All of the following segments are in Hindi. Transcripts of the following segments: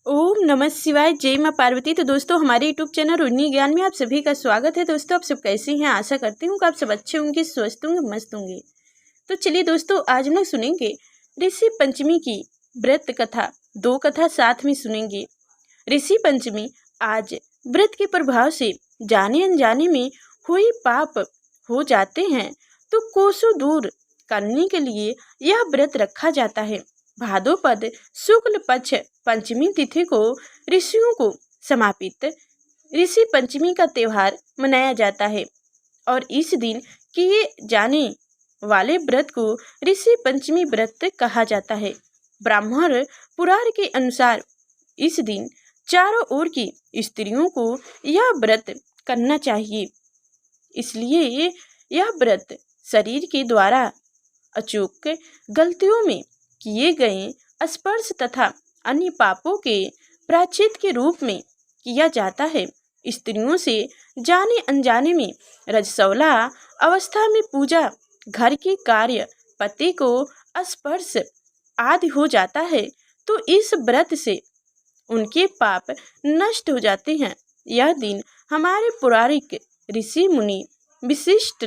ओम नमः शिवाय। जय माँ पार्वती। तो दोस्तों हमारे यूट्यूब चैनल रोहिणी ज्ञान में आप सभी का स्वागत है। दोस्तों आप सब कैसे हैं? आशा करती हूँ कि आप सब अच्छे होंगे, स्वस्थ होंगे, मस्त होंगे। तो चलिए दोस्तों, आज हम लोग सुनेंगे ऋषि पंचमी की व्रत कथा। दो कथा साथ में सुनेंगे। ऋषि पंचमी आज व्रत के प्रभाव से जाने अनजाने में हुई पाप हो जाते हैं तो कोसों दूर करने के लिए यह व्रत रखा जाता है। भाद्रपद शुक्ल पक्ष पंचमी तिथि को ऋषियों को समर्पित ऋषि पंचमी का त्योहार मनाया जाता है और इस दिन किए जाने वाले व्रत को ऋषि पंचमी व्रत कहा जाता है। ब्राह्मण पुराण के अनुसार इस दिन चारों ओर की स्त्रियों को यह व्रत करना चाहिए। इसलिए यह व्रत शरीर के द्वारा अचूक गलतियों में किए गए स्पर्श तथा अन्य पापों के प्रायश्चित के रूप में किया जाता है। स्त्रियों से जाने अनजाने में रजस्वला अवस्था में पूजा, घर के कार्य, पति को स्पर्श आदि हो जाता है तो इस व्रत से उनके पाप नष्ट हो जाते हैं। यह दिन हमारे पौराणिक ऋषि मुनि विशिष्ट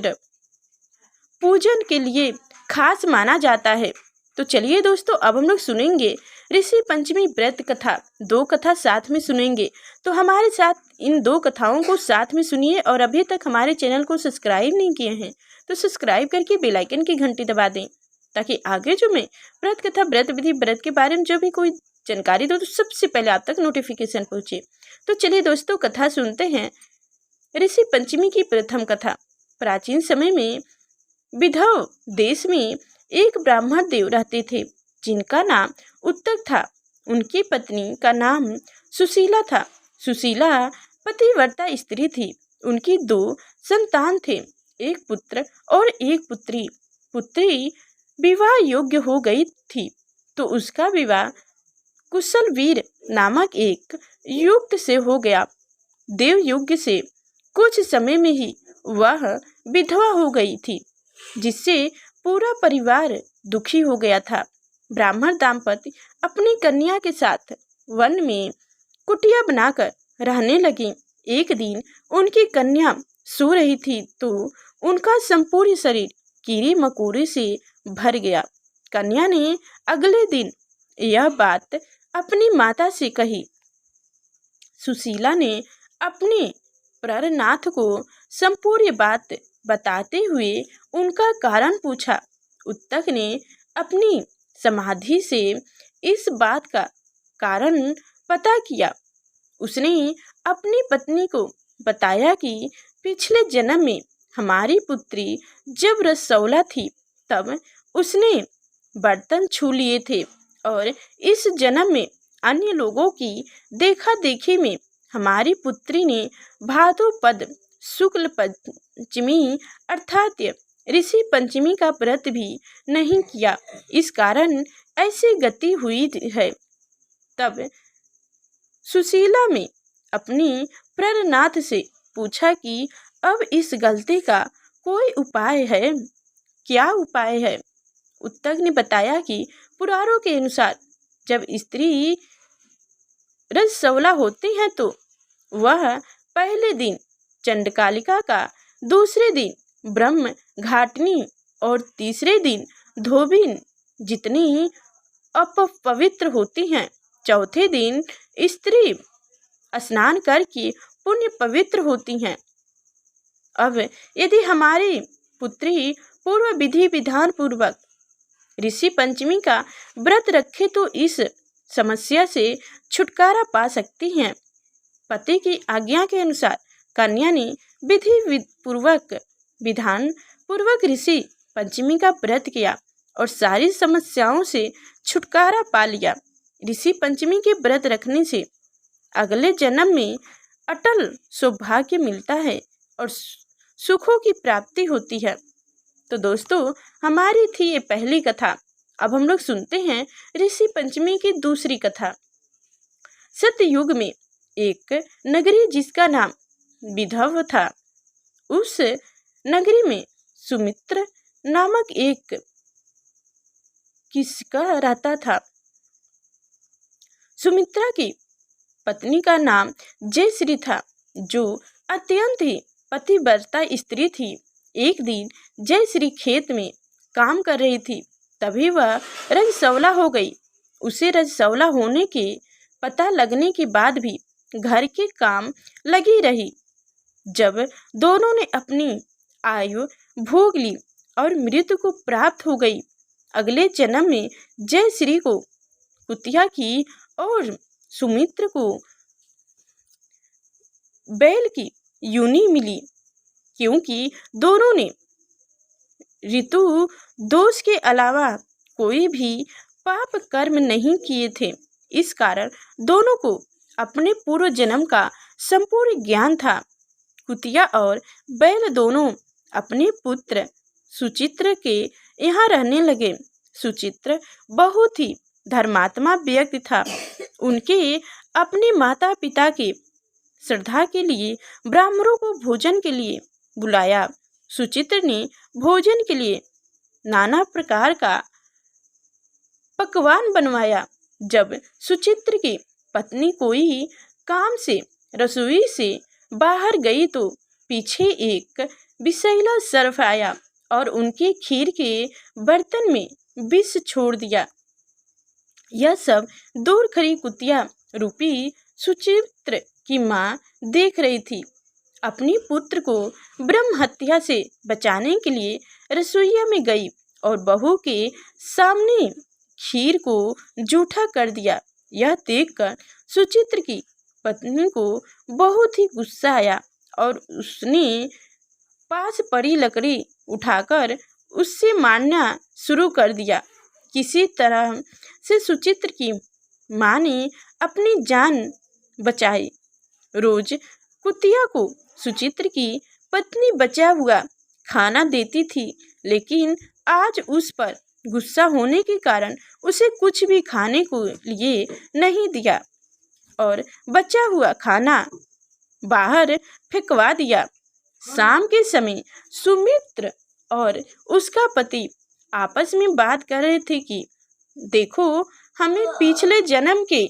पूजन के लिए खास माना जाता है। तो चलिए दोस्तों, अब हम लोग सुनेंगे ऋषि पंचमी व्रत कथा। दो कथा साथ में सुनेंगे, तो हमारे साथ इन दो कथाओं को साथ में सुनिए। और अभी तक हमारे चैनल को सब्सक्राइब नहीं किए हैं तो सब्सक्राइब करके बेल आइकन की घंटी दबा दें, ताकि आगे जो मैं व्रत कथा, व्रत विधि, व्रत के बारे में जो भी कोई जानकारी दो तो सबसे पहले आप तक नोटिफिकेशन पहुँचे। तो चलिए दोस्तों, कथा सुनते हैं। ऋषि पंचमी की प्रथम कथा। प्राचीन समय में विदर्भ देश में एक ब्राह्मण देव रहते थे जिनका नाम उत्तक था। उनकी पत्नी का नाम सुशीला था। सुशीला पतिव्रता स्त्री थी। उनकी दो संतान थे, एक पुत्र और एक पुत्री। पुत्री विवाह योग्य हो गई थी तो उसका विवाह कुशल वीर नामक एक युक्त से हो गया। देव युग से कुछ समय में ही वह विधवा हो गई थी, जिससे पूरा परिवार दुखी हो गया था। ब्राह्मण दाम्पत्य अपनी कन्या के साथ वन में कुटिया बनाकर रहने लगे। एक दिन उनकी कन्या सो रही थी तो उनका संपूर्ण शरीर कीड़े मकोड़े से भर गया। कन्या ने अगले दिन यह बात अपनी माता से कही। सुशीला ने अपने प्राणनाथ को संपूर्ण बात बताते हुए उनका कारण पूछा। उत्तक ने अपनी समाधि से इस बात का कारण पता किया। उसने अपनी पत्नी को बताया कि पिछले जन्म में हमारी पुत्री जब रसौला थी तब उसने बर्तन छू लिए थे और इस जन्म में अन्य लोगों की देखा देखी में हमारी पुत्री ने भाद्रपद शुक्ल पंचमी अर्थात ऋषि पंचमी का व्रत भी नहीं किया। इस कारण ऐसी गति हुई है। तब सुशीला में अपनी प्राणनाथ से पूछा कि अब इस गलती का कोई उपाय है? क्या उपाय है? उत्तक ने बताया कि पुराणों के अनुसार जब स्त्री रजस्वला होती है तो वह पहले दिन चंडकालिका का, दूसरे दिन ब्रह्म घाटनी और तीसरे दिन धोबिन जितनी अपवित्र होती हैं, चौथे दिन स्त्री स्नान करके पुण्य पवित्र होती हैं। अब यदि हमारी पुत्री पूर्व विधि विधान पूर्वक ऋषि पंचमी का व्रत रखे तो इस समस्या से छुटकारा पा सकती हैं। पति की आज्ञा के अनुसार कन्या ने विधि पूर्वक विधान पूर्वक ऋषि पंचमी का व्रत किया और सारी समस्याओं से छुटकारा पा लिया। ऋषि पंचमी के व्रत रखने से अगले जन्म में अटल सौभाग्य मिलता है और सुखों की प्राप्ति होती है। तो दोस्तों, हमारी थी ये पहली कथा। अब हम लोग सुनते हैं ऋषि पंचमी की दूसरी कथा। सतयुग में एक नगरी जिसका नाम विदर्भ था, उस नगरी में सुमित्र नामक एक किसका रहता था। सुमित्रा की पत्नी का नाम जयश्री था, जो अत्यंत ही पतिव्रता स्त्री थी। एक दिन जयश्री खेत में काम कर रही थी, तभी वह रजस्वला हो गई। उसे रजस्वला होने के पता लगने के बाद भी घर के काम लगी रही। जब दोनों ने अपनी आयु भोग ली और मृत्यु को प्राप्त हो गई, अगले जन्म में जयश्री को कुतिया की और सुमित्र को बैल की योनि मिली, क्योंकि दोनों ने ऋतु दोष के अलावा कोई भी पाप कर्म नहीं किए थे। इस कारण दोनों को अपने पूर्व जन्म का संपूर्ण ज्ञान था। कुतिया और बैल दोनों अपने पुत्र सुचित्र के यहाँ रहने लगे। सुचित्र बहुत ही धर्मात्मा व्यक्ति था। उनके अपने माता पिता के श्रद्धा के लिए ब्राह्मणों को भोजन के लिए बुलाया। सुचित्र ने भोजन के लिए नाना प्रकार का पकवान बनवाया। जब सुचित्र की पत्नी कोई काम से रसोई से बाहर गई तो पीछे एक विषैला सर्प आया और उनके खीर के बर्तन में विष छोड़ दिया। यह सब दूर खड़ी कुतिया रूपी सुचित्र की माँ देख रही थी। अपने पुत्र को ब्रह्म हत्या से बचाने के लिए रसोईया में गई और बहू के सामने खीर को जूठा कर दिया। यह देखकर सुचित्र की पत्नी को बहुत ही गुस्सा आया और उसने पास पड़ी लकड़ी उठाकर उससे मारना शुरू कर दिया। किसी तरह से सुचित्र की माँ ने अपनी जान बचाई। रोज कुतिया को सुचित्र की पत्नी बचा हुआ खाना देती थी, लेकिन आज उस पर गुस्सा होने के कारण उसे कुछ भी खाने को लिए नहीं दिया और बचा हुआ खाना बाहर फेंकवा दिया। शाम के समय सुमित्र और उसका पति आपस में बात कर रहे थे कि देखो, हमें पिछले जन्म के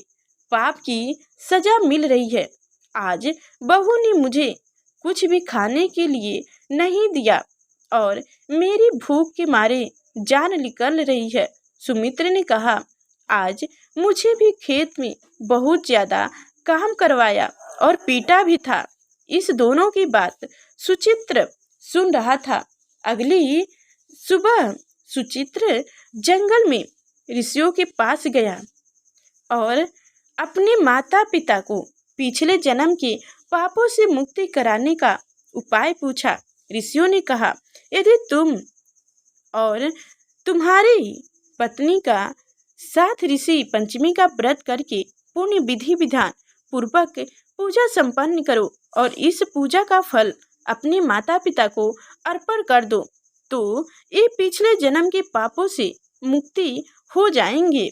पाप की सजा मिल रही है। आज बहू ने मुझे कुछ भी खाने के लिए नहीं दिया और मेरी भूख के मारे जान निकल रही है। सुमित्र ने कहा, आज मुझे भी खेत में बहुत ज़्यादा काम करवाया और पीटा भी था। इस दोनों की बात सुचित्र सुन रहा था। अगली सुबह सुचित्र जंगल में ऋषियों के पास गया और अपने माता पिता को पिछले जन्म के पापों से मुक्ति कराने का उपाय पूछा। ऋषियों ने कहा, यदि तुम और तुम्हारी पत्नी का साथ ऋषि पंचमी का व्रत करके पुण्य विधि विधान पूर्वक पूजा संपन्न करो और इस पूजा का फल अपने माता पिता को अर्पण कर दो, तो ये पिछले जन्म के पापों से मुक्ति हो जाएंगे।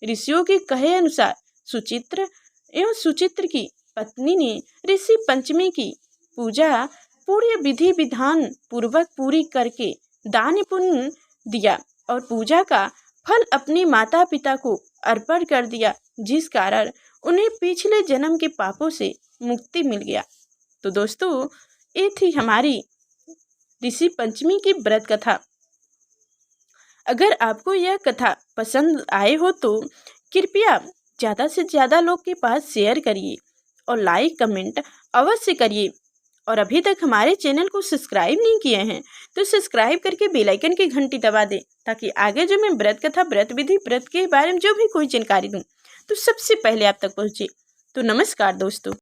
ऋषियों के कहे अनुसार सुचित्र एवं सुचित्र की पत्नी ने ऋषि पंचमी की पूजा पूरे विधि विधान पूर्वक पूरी करके दान पुण्य दिया और पूजा का फल अपने माता पिता को अर्पण कर दिया, जिस कारण उन्हें पिछले जन्म के पापों से मुक्ति मिल गया। तो दोस्तों, ये थी हमारी ऋषि पंचमी की व्रत कथा। अगर आपको यह कथा पसंद आए हो तो कृपया ज़्यादा से ज़्यादा लोग के पास शेयर करिए और लाइक कमेंट अवश्य करिए। और अभी तक हमारे चैनल को सब्सक्राइब नहीं किए हैं तो सब्सक्राइब करके बेल आइकन की घंटी दबा दें, ताकि आगे जो मैं व्रत कथा, व्रत विधि, व्रत के बारे में जो भी कोई जानकारी दूं तो सबसे पहले आप तक पहुंचे। तो नमस्कार दोस्तों।